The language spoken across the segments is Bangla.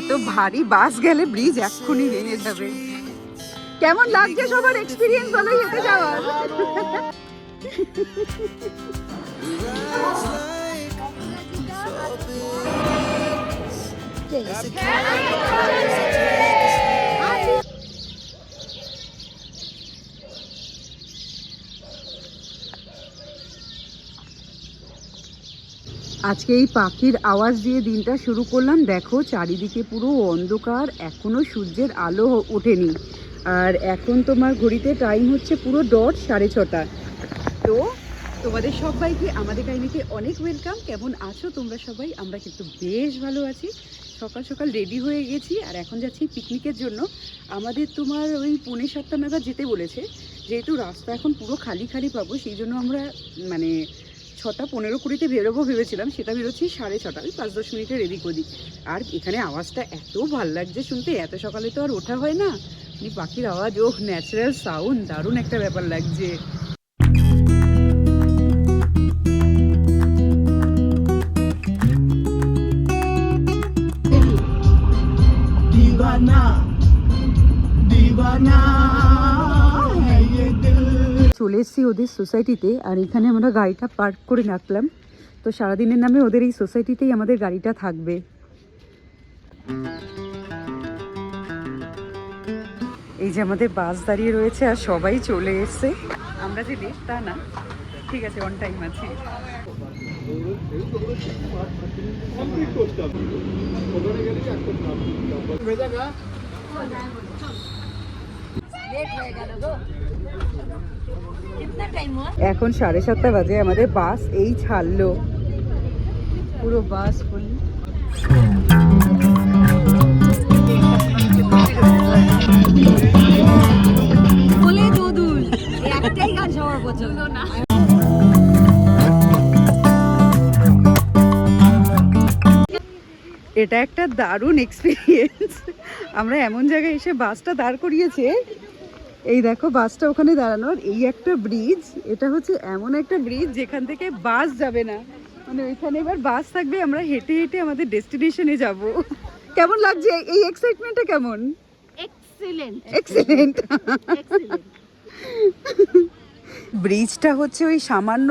এত ভারী বাস গেলে ব্রিজ এক্ষুনি ভেঙে যাবে। কেমন লাগছে সবার এক্সপিরিয়েন্স বলো হেঁটে যাওয়ার? আজকে এই পাখির আওয়াজ দিয়ে দিনটা শুরু করলাম। দেখো চারিদিকে পুরো অন্ধকার, এখনো সূর্যের আলো ওঠেনি। আর এখন তোমার ঘড়িতে টাইম হচ্ছে পুরো ডট 6:30। তো তোমাদের সবাইকে আমাদের কাহিনীতে অনেক ওয়েলকাম। কেমন আছো তোমরা সবাই? আমরা কিন্তু বেশ ভালো আছি। সকাল সকাল রেডি হয়ে গেছি আর এখন যাচ্ছি পিকনিকের জন্য। আমাদের তোমার ওই 6:45 নাগাদ যেতে বলেছে। যেহেতু রাস্তা এখন পুরো খালি খালি পাবো, সেই জন্য আমরা মানে 6:15-20 বেরোবো ভেবেছিলাম, সেটা বেরোচ্ছি 6:30। ওই 5-10 মিনিটে রেডি করি। আর এখানে আওয়াজটা এত ভাল লাগছে শুনতে, এত সকালে তো আর ওঠা হয় না। পাখির আওয়াজ, ও ন্যাচারাল সাউন্ড, দারুণ একটা ব্যাপার লাগছে। চলে এসেছি ওদের সোসাইটিতে, আর এখানে আমরা গাড়িটা পার্ক করে রাখলাম। তো সারাদিনের নামে ওদের এই সোসাইটিতেই আমাদের গাড়িটা থাকবে। এই যে আমাদের বাস দাঁড়িয়ে রয়েছে আর সবাই চলে এসছে। আমরা যে লেট তা না, ঠিক আছে, অন টাইম আছে। এখন 7:30 বাজে, আমাদের বাস এই ছাড়লো। পুরো বাস ফুল। এটা একটা দারুণ এক্সপিরিয়েন্স। আমরা এমন জায়গায় এসে বাসটা দাঁড় করিয়েছে, এই দেখো বাসটা ওখানে দাঁড়ানোর। এই একটা ব্রিজ, এটা হচ্ছে এমন একটা ব্রিজ যেখান থেকে বাস যাবে না, মানে ওইখানে এবার বাস থাকবে, আমরা হেঁটে হেঁটে আমাদের ডেস্টিনেশনে যাব। কেমন লাগছে এই এক্সাইটমেন্টটা? কেমন? Excellent, excellent. ব্রিজটা হচ্ছে ওই সামান্য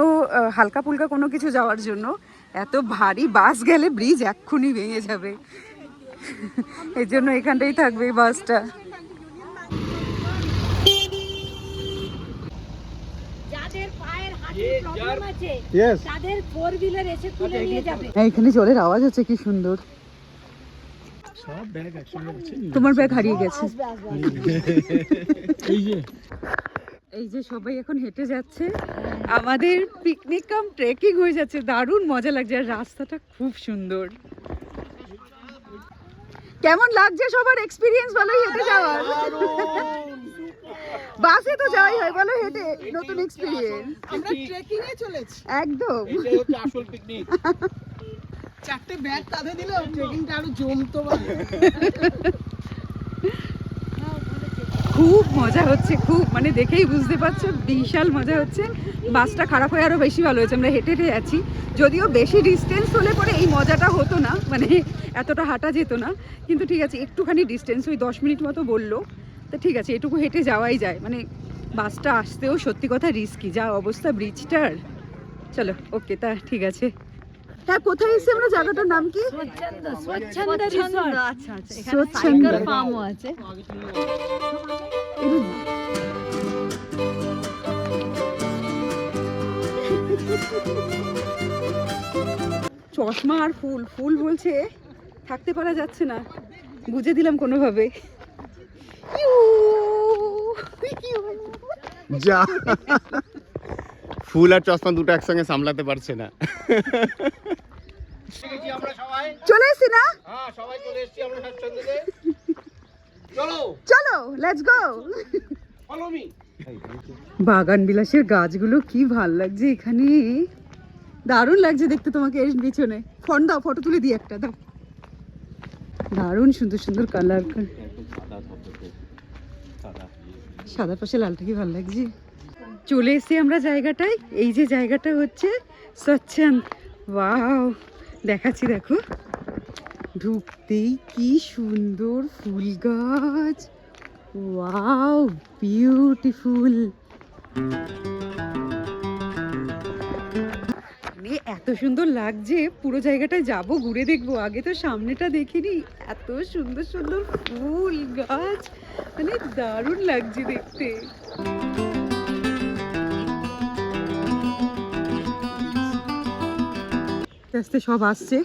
হালকা ফুলকা কোনো কিছু যাওয়ার জন্য। এত ভারী বাস গেলে ব্রিজ এক্ষুনি ভেঙে যাবে, এই জন্য এখানটাই থাকবে এই বাসটা। এখানে জলের আওয়াজ হচ্ছে, কি সুন্দর। তোমার ব্যাগ হারিয়ে গেছে। এই যে সবাই এখন হেঁটে যাচ্ছে, আমাদের পিকনিক কাম ট্রেকিং হয়ে যাচ্ছে। দারুণ মজা লাগছে আর রাস্তাটা খুব সুন্দর। কেমন লাগছে সবার এক্সপিরিয়েন্স বলো হেঁটে যাওয়ার? বাসে তো যাওয়াই হয়, বলো হেঁটে নতুন এক্সপিরিয়েন্স। আমরা ট্রেকিং এ চলেছি একদম, এটাই হচ্ছে আসল পিকনিক। 4টে ব্যাগ কাঁধে দিলে ট্রেকিংটা আরো জমতো। খুব মজা হচ্ছে, খুব, মানে দেখেই বুঝতে পারছো বিশাল মজা হচ্ছে। বাসটা খারাপ হয়ে আরো বেশি ভালো হয়েছে, আমরা হেঁটে হেঁটে যাচ্ছি। যদিও বেশি ডিস্টেন্স হলে পরে এই মজাটা হতো না, মানে এতটা হাঁটা যেত না। কিন্তু ঠিক আছে, একটুখানি ডিস্টেন্স, ওই 10 মিনিট মতো বললো, তো ঠিক আছে, এটুকু হেঁটে যাওয়াই যায়। মানে বাসটা আসতেও সত্যি কথা রিস্কি, যা অবস্থা ব্রিজটার। চলো ওকে, তা ঠিক আছে। হ্যাঁ, কোথায় এসেছি আমরা? জায়গাটার নাম কি? চশমা আর ফুল, ফুল বলছে থাকতে পারা যাচ্ছে না, বুঝে দিলাম কোনোভাবে। যা, ফুল আর চশমা দুটো একসঙ্গে সামলাতে পারছে না। চলে এসছি না? হ্যাঁ, সবাই চলে এসেছি আমরা স্বাচ্ছন্দ্যে। চলো চলো, লেটস গো। Follow me. বাগান বিলাসের গাছগুলো কি ভাল লাগছে এখানে, দারুণ লাগছে দেখতে। তোমাকে এর পিছনে ফোন দাও, ফটো তুলে দিই একটা, দাও। দারুণ সুন্দর সুন্দর কালার, সাদা পাশে লালটা কি ভাল লাগছে। চলে এসেছি আমরা জায়গাটায়। এই যে জায়গাটা হচ্ছে স্বচ্ছন্দ। ওয়াও, দেখাচ্ছি দেখো। ঢুকতেই কি সুন্দর ফুল গাছ, ওয়াও বিউটিফুল। মানে এত সুন্দর লাগছে, পুরো জায়গাটায় যাব, ঘুরে দেখবো, আগে তো সামনেটা দেখিনি। এত সুন্দর সুন্দর ফুল গাছ, মানে দারুণ লাগছে দেখতে। আস্তে আস্তে সব আসছে,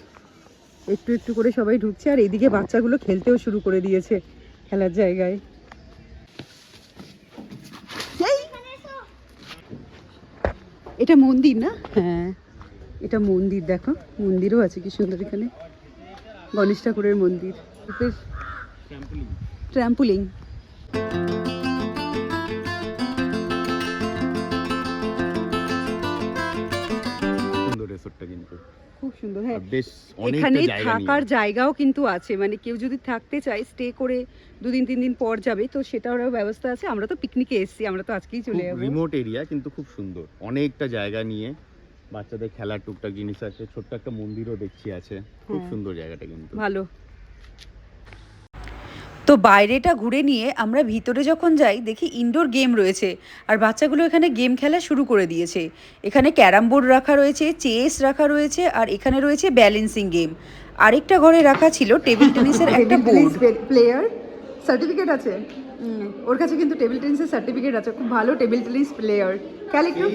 একটু একটু করে সবাই ঢুকছে, আর এদিকে বাচ্চাগুলো খেলতেও শুরু করে দিয়েছে খেলার জায়গায়। এটা মন্দির না? হ্যাঁ এটা মন্দির, দেখো মন্দিরও আছে কি সুন্দর এখানে, গণেশ ঠাকুরের মন্দির। ট্র্যাম্পুলিং। সুন্দর রিসোর্টটা কিন্তু খুব সুন্দর। হ্যাঁ বেশ এখানে অনেকটা জায়গা থাকার নিয়ে। জায়গাও কিন্তু আছে, মানে কেউ যদি থাকতে চায় স্টে করে 2-3 দিন পর যাবে তো সেটারও ব্যবস্থা আছে। আমরা তো পিকনিকে এসেছি, আমরা তো আজকেই চলে যাবো। রিমোট এরিয়া কিন্তু খুব সুন্দর, অনেকটা জায়গা নিয়ে বাচ্চাদের খেলার টুকটাক জিনিস আছে, ছোট্ট একটা মন্দিরও দেখছি আছে, খুব সুন্দর জায়গাটা কিন্তু ভালো। তো বাইরেটা ঘুরে নিয়ে আমরা ভিতরে যখন যাই দেখি ইনডোর গেম রয়েছে, আর বাচ্চাগুলো এখানে গেম খেলা শুরু করে দিয়েছে। এখানে ক্যারাম বোর্ড রাখা রয়েছে, চেস রাখা রয়েছে, আর এখানে রয়েছে ব্যালেন্সিং গেম। আরেকটা ঘরে রাখা ছিল টেবিল টেনিসের একটা বোর্ড। প্লেয়ার সার্টিফিকেট আছে ওর কাছে, কিন্তু টেবিল টেনিসের সার্টিফিকেট আছে, খুব ভালো টেবিল টেনিস প্লেয়ার। খেলে একটু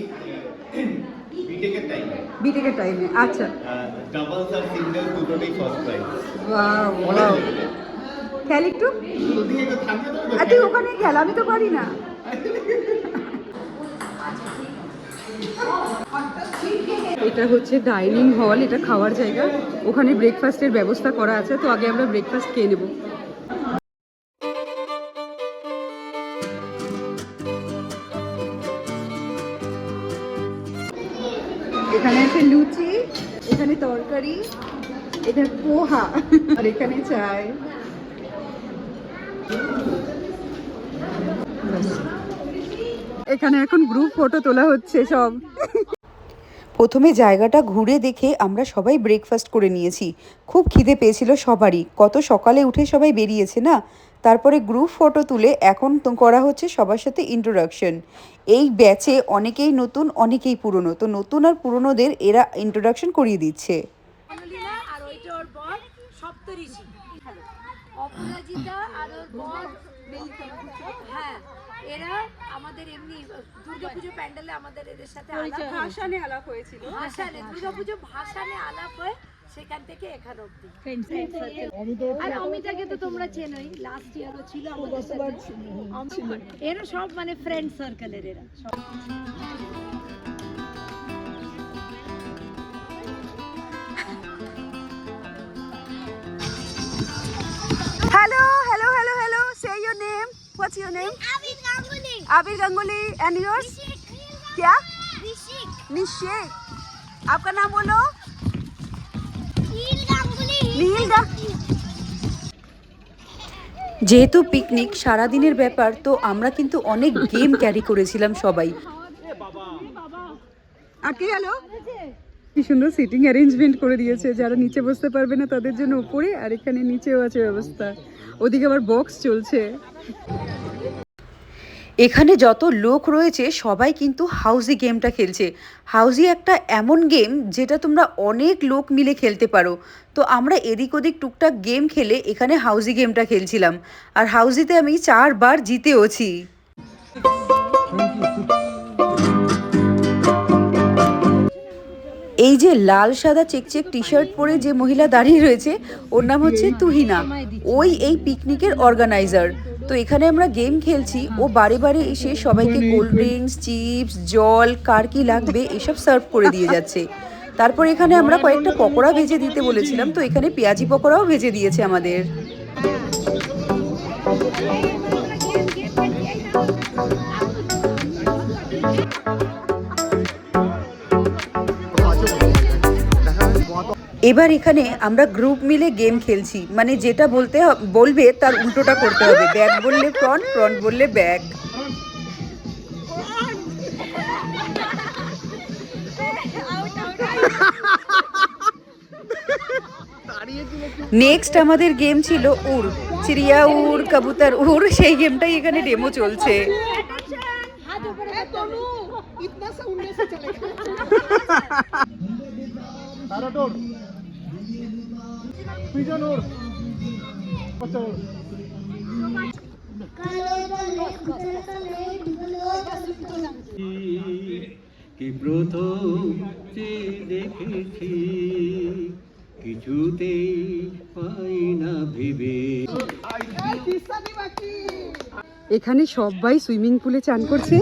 বিটেকের টাইমে। আচ্ছা ডাবলস আর সিঙ্গেল দুটোই ফার্স্ট প্রাইজ। ওয়াও ওয়াও, খেল একটু। আর তুই ওখানে খেল, আমি তো পারি না। এটা হচ্ছে ডাইনিং হল, এটা খাওয়ার জায়গা, ওখানে ব্রেকফাস্টের ব্যবস্থা করা আছে। তো আগে আমরা ব্রেকফাস্ট খেয়ে নেব। এখানে আছে লুচি, এখানে তরকারি, এখানে পোহা, আর এখানে চায়। এখানে এখন গ্রুপ ফটো তোলা হচ্ছে সব। প্রথমে জায়গাটা ঘুরে দেখে আমরা সবাই ব্রেকফাস্ট করে নিয়েছি। খুব খিদে পেয়েছিল সবারই, কত সকালে উঠে সবাই বেরিয়েছে না। তারপরে গ্রুপ ফটো তুলে এখন তো করা হচ্ছে সবার সাথে ইন্ট্রোডাকশন। এই ব্যাচে অনেকেই নতুন অনেকেই পুরনো, তো নতুন আর পুরনোদের এরা ইন্ট্রোডাকশন করিয়ে দিচ্ছে। আর ওইটা ওর বর সপ্তঋষি, অপরাজিতা আর ওর বর। হ্যাঁ এরা আমাদের এমনি দুর্গাপুজো প্যান্ডেলে আমাদের এদের সাথে ভাসানে আলাপ হয়েছিল, ভাসানে দুর্গাপুজো ভাসানে আলাপ হয়ে সেখান থেকে এখানে অব্দি। আর অমিতাকে তো তোমরা চেনোই, লাস্ট ইয়ারও ছিল আমাদের সাথে। এরা সব মানে ফ্রেন্ড সার্কেলের এরা। Hello, hello, hello, hello. Say your name. What's your name? Abir Ganguly. Abir Ganguly. And yours? क्या? निशेक. आपका नाम बोलो. नील गांगुली. নীল গা। যেহেতু পিকনিক সারাদিনের ব্যাপার, তো আমরা কিন্তু অনেক গেম ক্যারি করেছিলাম সবাই। আটকে গেল। কি সুন্দর সিটিং অ্যারেঞ্জমেন্ট করে দিয়েছে, যারা নিচে বসতে পারবে না তাদের জন্য উপরে, আর এখানে নিচেও আছে ব্যবস্থা। ওদিকে আবার বক্স চলছে। এখানে যত লোক রয়েছে সবাই কিন্তু হাউজি গেমটা খেলছে। হাউজি একটা এমন গেম যেটা তোমরা অনেক লোক মিলে খেলতে পারো। তো আমরা এদিক ওদিক টুকটাক গেম খেলে এখানে হাউজি গেমটা খেলছিলাম, আর হাউজিতে আমি 4 বার জিতেওছি। এই যে লাল সাদা চেকচেক টি শার্ট পরে যে মহিলা দাঁড়িয়ে রয়েছে, ওর নাম হচ্ছে তুহিনা। ওই এই পিকনিকের অর্গানাইজার। তো এখানে আমরা গেম খেলছি, ও বারে বারে এসে সবাইকে কোল্ড ড্রিঙ্কস, চিপস, জল, কার কি লাগবে এসব সার্ভ করে দিয়ে যাচ্ছে। তারপর এখানে আমরা কয়েকটা পকোড়া ভেজে দিতে বলেছিলাম, তো এখানে পেঁয়াজি পকোড়াও ভেজে দিয়েছে আমাদের। এবার এখানে আমরা গ্রুপ মিলে গেম খেলছি, মানে যেটা বলবে তার উল্টোটা করতে হবে। ব্যাক বললে ফ্রন্ট, ফ্রন্ট বললে ব্যাক। নেক্সট আমাদের গেম ছিল উড়, চিড়িয়া উড়, কবুতর উড়, সেই গেমটাই এখানে ডেমো চলছে। इतना सा उड़ने से चलेगा। কি প্রথম যে দেখেছি কিছুতেই পাই না ভেবে। এখানে সবাই সুইমিং পুলে চান করছে,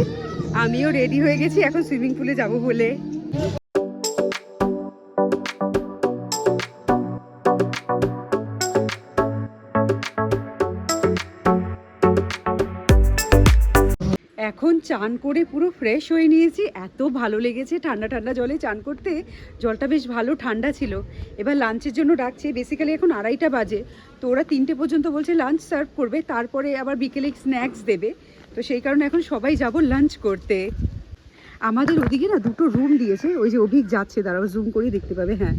আমিও রেডি হয়ে গেছি এখন সুইমিং পুলে যাব বলে। এখন চান করে পুরো ফ্রেশ হয়ে নিয়েছি, এত ভালো লেগেছে ঠান্ডা ঠান্ডা জলে চান করতে, জলটা বেশ ভালো ঠান্ডা ছিল। এবার লাঞ্চের জন্য ডাকছে, বেসিক্যালি এখন 2:30 বাজে, তো ওরা 3টে পর্যন্ত বলছে লাঞ্চ সার্ভ করবে, তারপরে আবার বিকেলে স্ন্যাক্স দেবে, তো সেই কারণে এখন সবাই যাব লাঞ্চ করতে। আমাদের ওদিকে না 2টো রুম দিয়েছে, ওই যে অভিক যাচ্ছে, দাঁড়াও জুম করে দেখতে পাবে, হ্যাঁ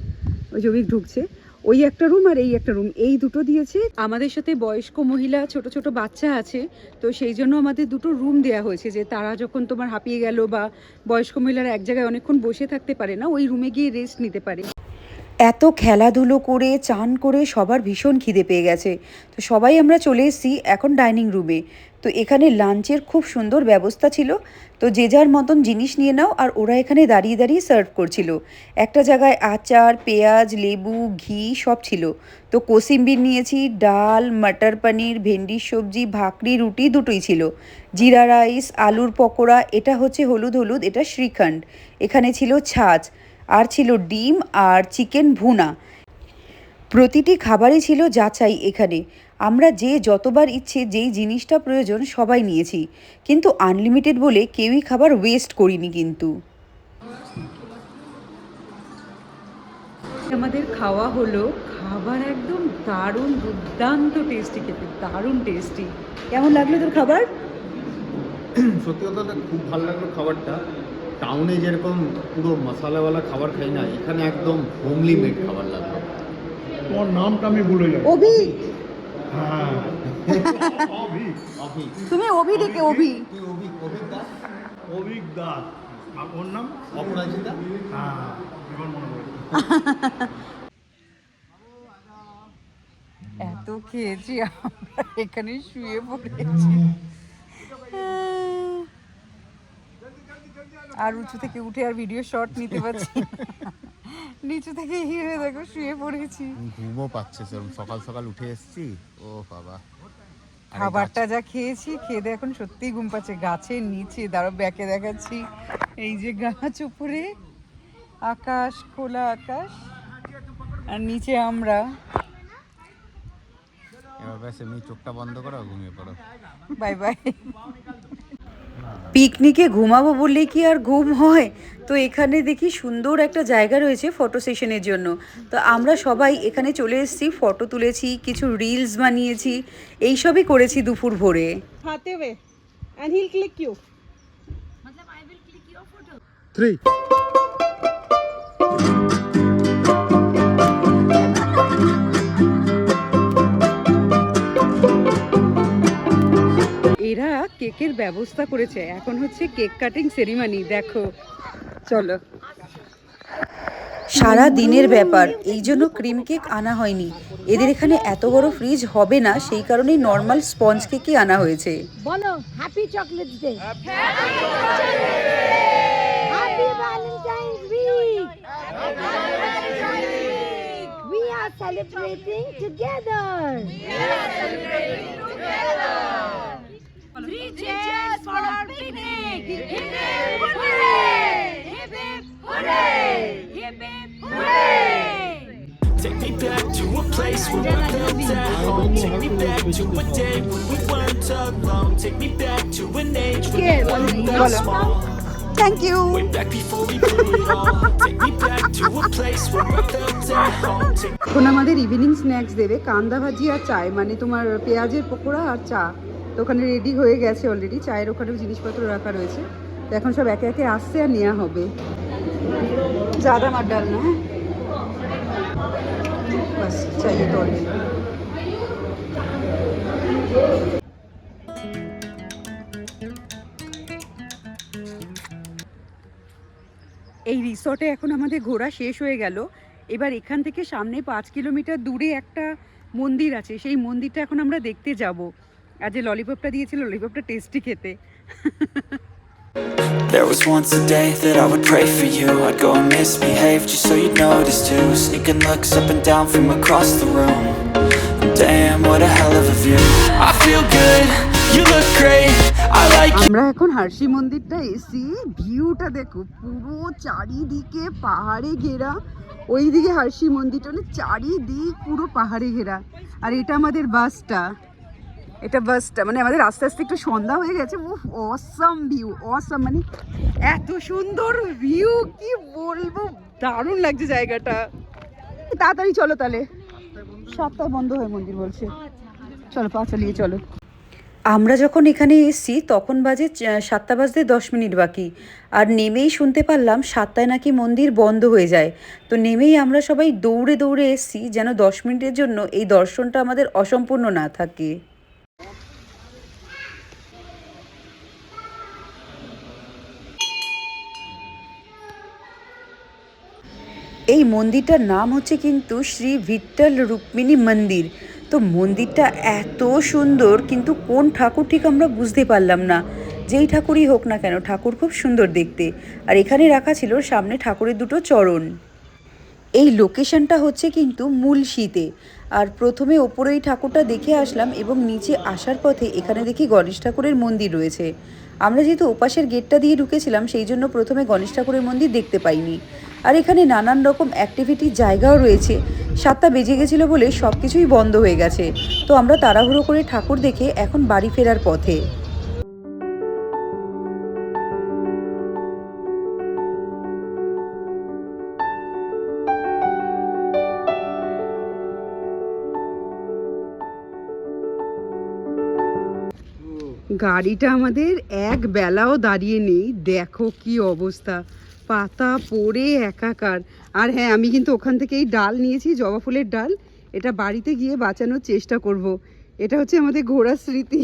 ওই যে অভিক ঢুকছে, ওই একটা রুম আর এই একটা রুম, এই 2টো দিয়েছে। আমাদের সাথে বয়স্ক মহিলা, ছোট ছোট বাচ্চা আছে, তো সেই জন্য আমাদের 2টো রুম দেওয়া হয়েছে, যে তারা যখন তোমার হাঁপিয়ে গেল বা বয়স্ক মহিলারা এক জায়গায় অনেকক্ষণ বসে থাকতে পারে না, ওই রুমে গিয়ে রেস্ট নিতে পারে। এত খেলাধুলো করে চান করে সবার ভীষণ খিদে পেয়ে গেছে, তো সবাই আমরা চলে এসেছি এখন ডাইনিং রুমে। তো এখানে লাঞ্চের খুব সুন্দর ব্যবস্থা ছিল, তো যে যার মতন জিনিস নিয়ে নাও, আর ওরা এখানে দাঁড়িয়ে দাঁড়িয়ে সার্ভ করছিল। একটা জায়গায় আচার, পেঁয়াজ, লেবু, ঘি সব ছিল। তো কোসিম্বির নিয়েছি, ডাল, মটর পনির, ভেন্ডির সবজি, ভাকরি, রুটি দুটোই ছিল, জিরা রাইস, আলুর পকোড়া, এটা হচ্ছে হলুদ হলুদ, এটা শ্রীখণ্ড, এখানে ছিল ছাঁচ, আর ছিল ডিম আর চিকেন ভুনা। প্রতিটি খাবারই ছিল যাচাই এখানে, আমরা যে যতবার ইচ্ছে যেই জিনিসটা প্রয়োজন সবাই নিয়েছি, কিন্তু আনলিমিটেড বলে কেউই খাবার ওয়েস্ট করিনি। কিন্তু আমাদের খাওয়া হলো, খাবার একদম দারুণ দুর্দান্ত টেস্টি, খেতে দারুণ টেস্টি। কেমন লাগলো তোর খাবার? সত্যি কথা খুব ভালো লাগলো খাবারটা। টাউনে যেরকম পুরো মশলাওয়ালা খাবার খাই না, এখানে একদম হোমলি মেড খাবার লাগলো। তোমার নামটা আমি ভুলে যাই। অভি, হ্যাঁ অভি, তুমি অভি ডেকে, অভি তুই অভি, অভিক দাস, অভিক দাস। আর ওর নাম? অপরাজিতা। হ্যাঁ, এবার মনে পড়ে। এত খেয়েছি আমরা, এখানে শুয়ে পড়েছি, আর উঁচু থেকে উঠে আর ভিডিও শট নিতে পারছি না। নিচু থেকে হিরে দেখো শুয়ে পড়েছি। ঘুমও পাচ্ছে সেরকম, সকাল সকাল উঠে এসেছি। ও বাবা, খাবারটা যা খেয়েছি, খেয়ে এখন সত্যিই ঘুম পাচ্ছে। গাছের নিচে দাঁড়াও ব্যাকে দেখাচ্ছি, এই যে গাছ উপরে, আকাশ, খোলা আকাশ, আর নিচে আমরা। এবার ব্যাস এমনি চোখটা বন্ধ করো, ঘুমিয়ে পড়ো। Bye bye. পিকনিকে ঘুমাবো বললে কি আর ঘুম হয়? তো এখানে দেখি সুন্দর একটা জায়গা রয়েছে ফটো সেশনের জন্য, তো আমরা সবাই এখানে চলে এসেছি, ফটো তুলেছি, কিছু রিলস বানিয়েছি, এইসবই করেছি দুপুর ভোরে। खाते हुए and he'll click you. मतलब I will click your photo. 3 এরা কেকের ব্যবস্থা করেছে, এখন হচ্ছে কেক কাটিং সেরিমনি, দেখো চলো। সারা দিনের ব্যাপার, এই জন্য ক্রিম কেক আনা হয়নি, এদের এখানে এত বড় ফ্রিজ হবে না, সেই কারণেই নর্মাল স্পঞ্জ কেকই আনা হয়েছে। বলো happy chocolates day, happy Valentine's week, we are celebrating together. Three cheers for our picnic. Hip hip hooray! Hip hip hooray! Hip hip hooray! Take me back to a place where I felt at home. Take me back to a day when we weren't alone. Take me back to an age when we weren't small. Thank you. Way back before we blew it all. Take me back to a place where I felt at home. এখন আমাদের ইভিনিং স্ন্যাক্স দেবে, কান্দা ভাজি আর চায়, মানে তোমার পেঁয়াজের পকোড়া আর চা, তো ওখানে রেডি হয়ে গেছে অলরেডি, চায়ের ওখানেও জিনিসপত্র রাখা রয়েছে, তো এখন সব একে একে আসছে আর নেওয়া হবে। জাদা মার ডাল না, बस चाहिए तो और এই রিসর্টে এখন আমাদের ঘোরা শেষ হয়ে গেল। এবার এখান থেকে সামনে 5 কিলোমিটার দূরে একটা মন্দির আছে, সেই মন্দিরটা এখন আমরা দেখতে যাব। আর যে ললিপপটা দিয়েছিল, ললিপপটা টেস্টি খেতে। There was once a day that I would pray for you. I'd go and misbehave just so you'd notice too. Sneaking looks up and down from across the room. Damn, what a hell of a view. I feel good, you look great, I like you. আমরা এখন হার্ষি মন্দিরটা এসি, ভিউটা দেখো, পুরো চারিদিকে পাহাড়ে ঘেরা। ওইদিকে হার্ষি মন্দিরটা, মানে চারিদিক পুরো পাহাড়ে ঘেরা। আর এটা আমাদের বাসটা, মানে আমাদের আস্তে আস্তে একটু সন্ধ্যা হয়ে গেছে। অসাম ভিউ, অসাম, মানে এত সুন্দর ভিউ কি বলবো, দারুণ লাগছে জায়গাটা। তাড়াতাড়ি চলো তাহলে, 7টায় বন্ধ হয় মন্দির বলছে। চলো পা চালিয়ে চলো। আমরা যখন এখানে এসেছি তখন বাজে 7টা বাজতে 10 মিনিট বাকি। আর নেমেই শুনতে পারলাম 7টায় নাকি মন্দির বন্ধ হয়ে যায়। তো নেমেই আমরা সবাই দৌড়ে দৌড়ে এসেছি, যেন 10 মিনিটের জন্য এই দর্শনটা আমাদের অসম্পূর্ণ না থাকে। এই মন্দিরটার নাম হচ্ছে কিন্তু শ্রী ভিট্টল রুক্মিণী মন্দির। তো মন্দিরটা এত সুন্দর, কিন্তু কোন ঠাকুর ঠিক আমরা বুঝতে পারলাম না। যেই ঠাকুরই হোক না কেন, ঠাকুর খুব সুন্দর দেখতে। আর এখানে রাখা ছিল সামনে ঠাকুরের দুটো চরণ। এই লোকেশনটা হচ্ছে কিন্তু মুলশিতে। আর প্রথমে ওপরে এই ঠাকুরটা দেখে আসলাম, এবং নিচে আসার পথে এখানে দেখি গণেশ ঠাকুরের মন্দির রয়েছে। আমরা যেহেতু ওপাশের গেটটা দিয়ে ঢুকেছিলাম, সেই জন্য প্রথমে গণেশ ঠাকুরের মন্দির দেখতে পাইনি। আর এখানে নানান রকম অ্যাক্টিভিটির জায়গাও রয়েছে। 7টা বেজে গেছিলো বলে সব কিছুই বন্ধ হয়ে গেছে। তো আমরা তাড়াহুড়ো করে ঠাকুর দেখে এখন বাড়ি ফেরার পথে। গাড়িটা আমাদের এক বেলাও দাঁড়িয়ে নেই, দেখো কি অবস্থা, পাতা পড়ে একাকার। আর হ্যাঁ, আমি কিন্তু ওখান থেকে এই ডাল নিয়েছি, জবা ফুলের ডাল। এটা বাড়িতে গিয়ে বাঁচানোর চেষ্টা করব। এটা হচ্ছে আমাদের ঘোরার স্মৃতি।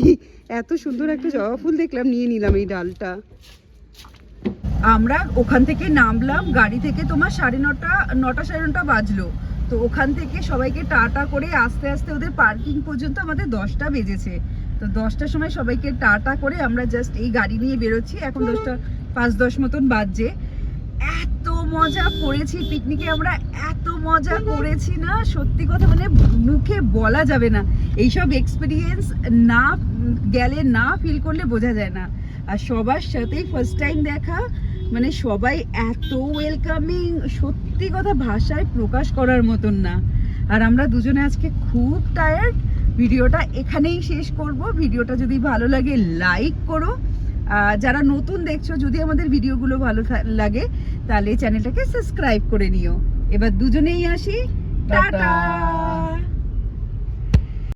এত সুন্দর একটা জবা ফুল দেখলাম, নিয়ে নিলাম এই ডালটা। আমরা ওখান থেকে নামলাম গাড়ি থেকে তোমার 9:30 সাড়ে 9টা বাজলো। তো ওখান থেকে সবাইকে টাটা করে আস্তে আস্তে ওদের পার্কিং পর্যন্ত আমাদের 10টা বেজেছে। তো 10টার সময় সবাইকে টাটা করে আমরা জাস্ট এই গাড়ি নিয়ে বেরোচ্ছি। এখন 10টা 5-10 মতন বাজছে। এত মজা করেছি পিকনিকে আমরা, এত মজা করেছি না, সত্যি কথা মানে মুখে বলা যাবে না। এইসব এক্সপিরিয়েন্স না গেলে, না ফিল করলে বোঝা যায় না। আর সবার সাথেই ফার্স্ট টাইম দেখা, মানে সবাই এত ওয়েলকামিং, সত্যি কথা ভাষায় প্রকাশ করার মতন না। আর আমরা দুজনে আজকে খুব টায়ার্ড। ভিডিওটা এখানেই শেষ করব। ভিডিওটা যদি ভালো লাগে লাইক করো। যারা নতুন দেখছো, যদি আমাদের ভিডিওগুলো ভালো লাগে তাহলে চ্যানেলটাকে সাবস্ক্রাইব করে নিও। এবার দুজনেই আসি, টাটা।